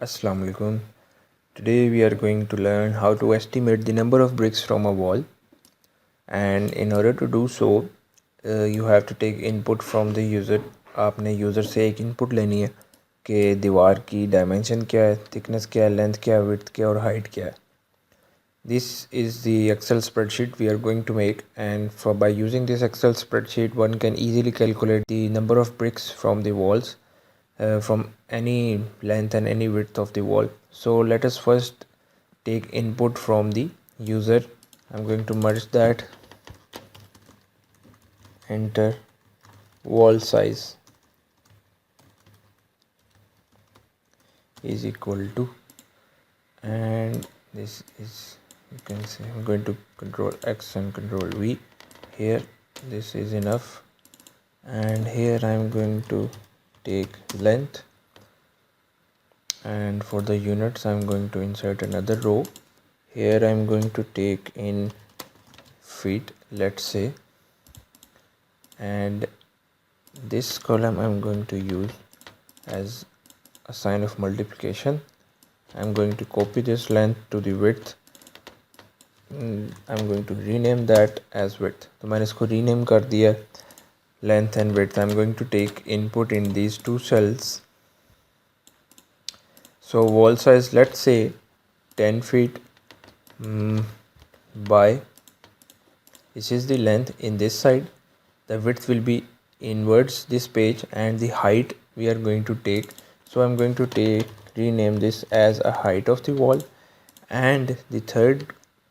Assalamu alaikum. Today we are going to learn how to estimate the number of bricks from a wall, and in order to do so you have to take input from the user. आपने user से एक input लेनी है कि दीवार की dimension क्या है, थिकनेस क्या है, लेंथ क्या है, विड्थ क्या है और हाइट क्या है. This is the Excel spreadsheet we are going to make, and by using this Excel spreadsheet one can easily calculate the number of bricks from the walls, from any length and any width of the wall. So let us first take input from the user. I'm going to merge that, enter wall size is equal to, and this is, you can say, I'm going to control X and control V here. This is enough, and here I'm going to take length, and for the units I'm going to insert another row. Here I'm going to take in feet, let's say, and this column I'm going to use as a sign of multiplication. I'm going to copy this length to the width. I'm going to rename that as width. तो मैंने इसको rename कर दिया length and width. I'm going to take input in these two cells. So wall size, let's say 10 feet by, this is the length in this side, the width will be inwards this page, and the height we are going to take. So I'm going to rename this as a height of the wall, and the third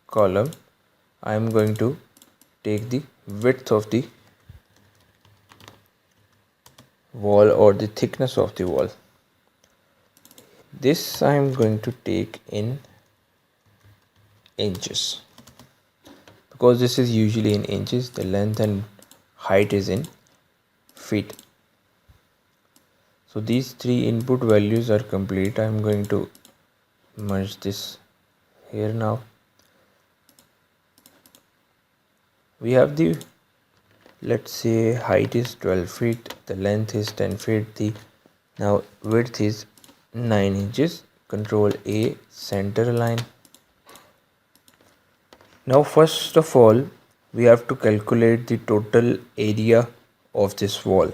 column I'm going to take the width of the wall or the thickness of the wall. This I'm going to take in inches, because this is usually in inches. The length and height is in feet. So these three input values are complete. I'm going to merge this here. Now we have the, let's say, height is 12 feet, the length is 10 feet, the now width is 9 inches. Control A, center align. Now first of all we have to calculate the total area of this wall.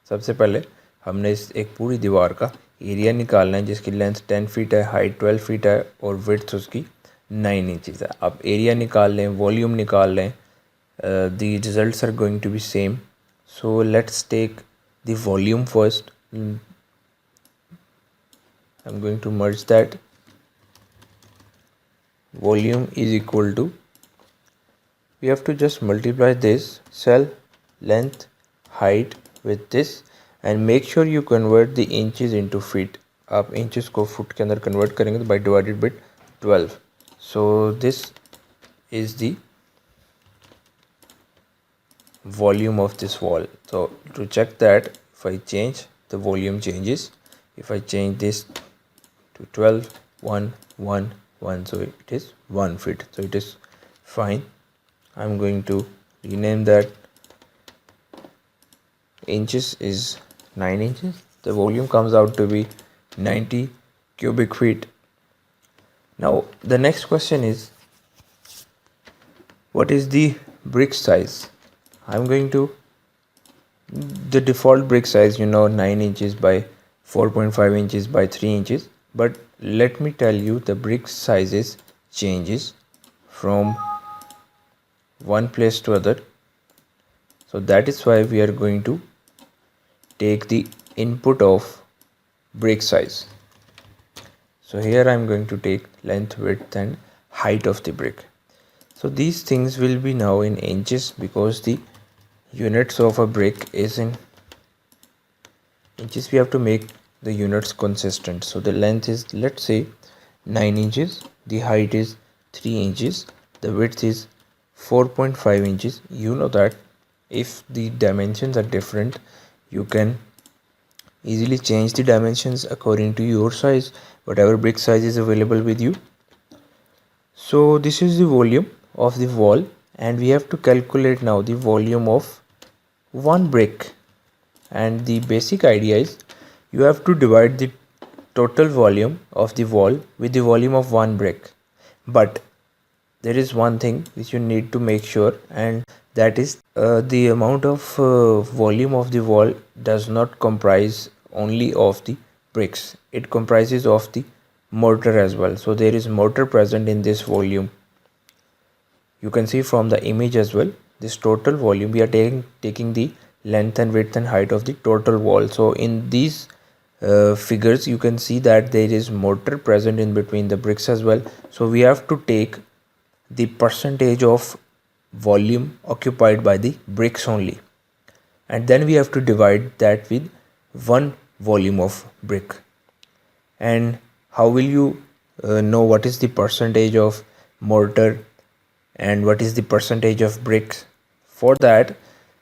सबसे पहले हमने इस एक पूरी दीवार का area निकालना है जिसकी लेंथ 10 फीट है, हाइट 12 फीट है और विड्थ उसकी 9 इंचेस है. अब एरिया निकाल लें, वॉल्यूम निकाल लें. The results are going to be same. So let's take the volume first. I'm going to merge that. Volume is equal to, we have to just multiply this cell length height with this, and make sure you convert the inches into feet. आप inches को foot के अंदर convert करेंगे तो by divided by 12. So this is the volume of this wall. So to check that, if I change, the volume changes. If I change this to 12, 1, 1, 1, so it is 1 feet. So it is fine. I'm going to rename that. Inches is 9 inches. The volume comes out to be 90 cubic feet. Now the next question is, what is the brick size? I'm going to, the default brick size, 9 inches by 4.5 inches by 3 inches. But let me tell you, the brick sizes changes from one place to other. So that is why we are going to take the input of brick size. So here I am going to take length, width and height of the brick. So these things will be now in inches, because the units of a brick is in inches. We have to make the units consistent. So the length is, let's say, 9 inches, the height is 3 inches, the width is 4.5 inches. You know that if the dimensions are different, you can easily change the dimensions according to your size, whatever brick size is available with you. So this is the volume of the wall, and we have to calculate now the volume of one brick. And the basic idea is, you have to divide the total volume of the wall with the volume of one brick. But there is one thing which you need to make sure, and that is the amount of volume of the wall does not comprise only of the bricks. It comprises of the mortar as well. So there is mortar present in this volume. You can see from the image as well, this total volume, we are taking the length and width and height of the total wall. So in these figures you can see that there is mortar present in between the bricks as well. So we have to take the percentage of volume occupied by the bricks only, and then we have to divide that with one volume of brick. And how will you know what is the percentage of mortar and what is the percentage of bricks? For that,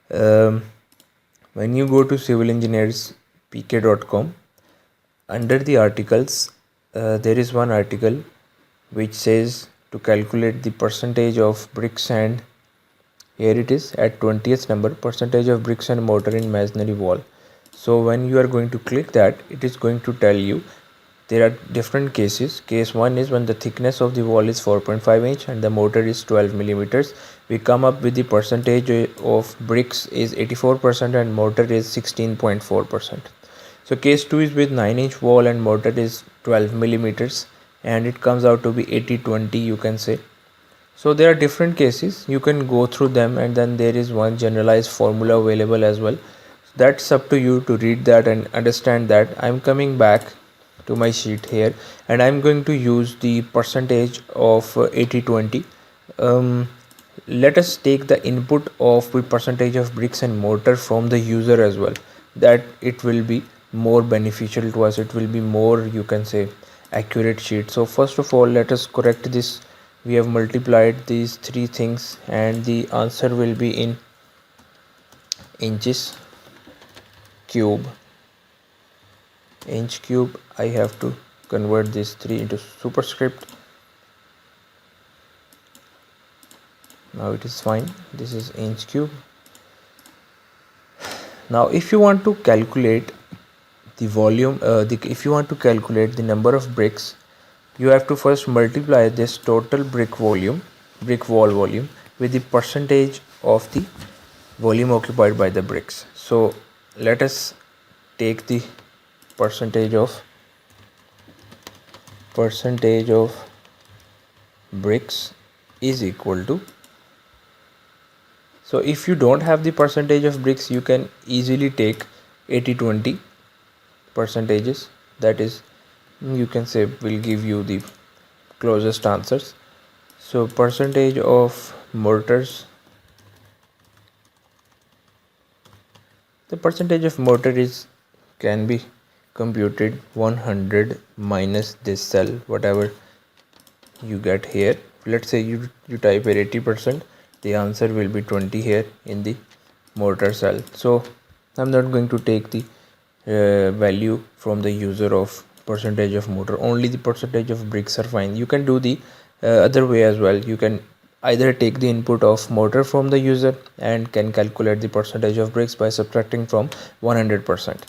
when you go to civilengineerspk.com, under the articles there is one article which says to calculate the percentage of bricks, and here it is at 20th number, percentage of bricks and mortar in masonry wall. So when you are going to click that, it is going to tell you there are different cases. Case 1 is when the thickness of the wall is 4.5 inch and the mortar is 12 millimeters. We come up with the percentage of bricks is 84% and mortar is 16.4%. So case 2 is with 9-inch wall and mortar is 12 millimeters, and it comes out to be 80-20, you can say. So there are different cases, you can go through them, and then there is one generalized formula available as well. That's up to you to read that and understand that. I'm coming back to my sheet here, and I'm going to use the percentage of 80-20. Let us take the input of the percentage of bricks and mortar from the user as well, that it will be more beneficial to us, it will be more, you can say, accurate sheet. So first of all, let us correct this. We have multiplied these three things and the answer will be in inches cube. Inch cube, I have to convert these 3 into superscript. Now it is fine, this is inch cube. Now if you want to calculate the volume, if you want to calculate the number of bricks, you have to first multiply this total brick wall volume with the percentage of the volume occupied by the bricks. So let us take the percentage of bricks is equal to, so if you don't have the percentage of bricks, you can easily take 80-20 percentages, that is, you can say, will give you the closest answers. So percentage of mortars, the percentage of mortar is can be computed 100 minus this cell, whatever you get here. Let's say you type here 80%, the answer will be 20 here in the mortar cell. So I'm not going to take the value from the user of percentage of mortar, only the percentage of bricks are fine. You can do the other way as well. You can either take the input of mortar from the user and can calculate the percentage of bricks by subtracting from 100%.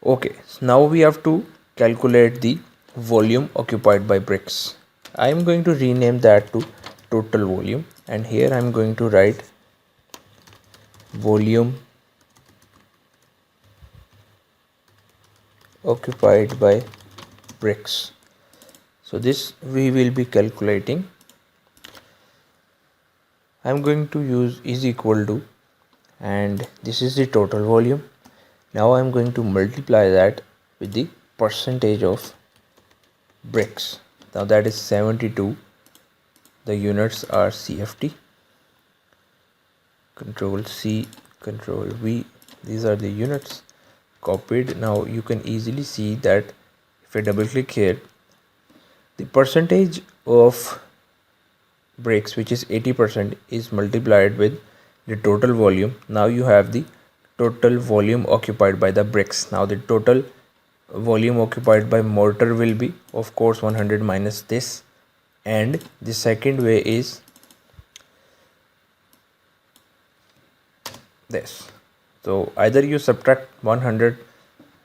Okay, so now we have to calculate the volume occupied by bricks. I am going to rename that to total volume, and here I am going to write volume occupied by bricks. So this we will be calculating. I am going to use is equal to, and this is the total volume. Now I am going to multiply that with the percentage of bricks. Now that is 72. The units are CFT. Control C, Control V. These are the units. Copied. Now you can easily see that if I double click here, the percentage of bricks, which is 80%, is multiplied with the total volume. Now you have the total volume occupied by the bricks. Now the total volume occupied by mortar will be, of course, 100 minus this, and the second way is this. So either you subtract 100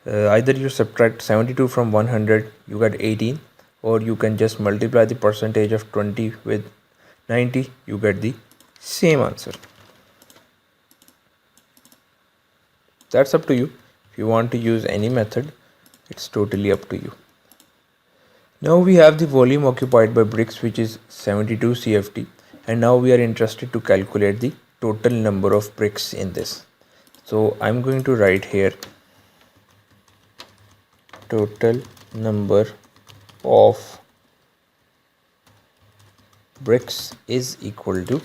Either you subtract 72 from 100, you get 18, or you can just multiply the percentage of 20 with 90, you get the same answer. That's up to you. If you want to use any method, it's totally up to you. Now we have the volume occupied by bricks, which is 72 CFT, and now we are interested to calculate the total number of bricks in this. So I'm going to write here total number of bricks is equal to,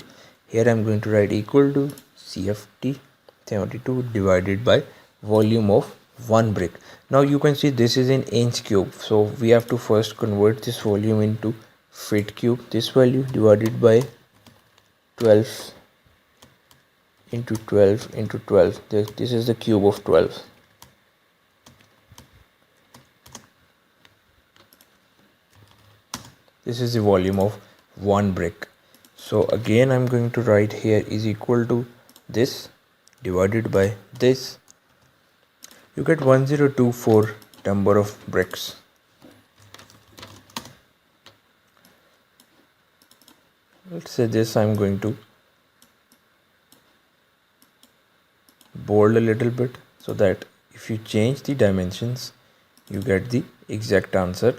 here I'm going to write equal to CFT 72 divided by volume of one brick. Now you can see this is in inch cube, so we have to first convert this volume into feet cube. This value divided by 12 into 12 into 12. This is the cube of 12. This is the volume of one brick. So again I'm going to write here is equal to this divided by this. You get 1024 number of bricks. Let's say this I'm going to bold a little bit so that if you change the dimensions, you get the exact answer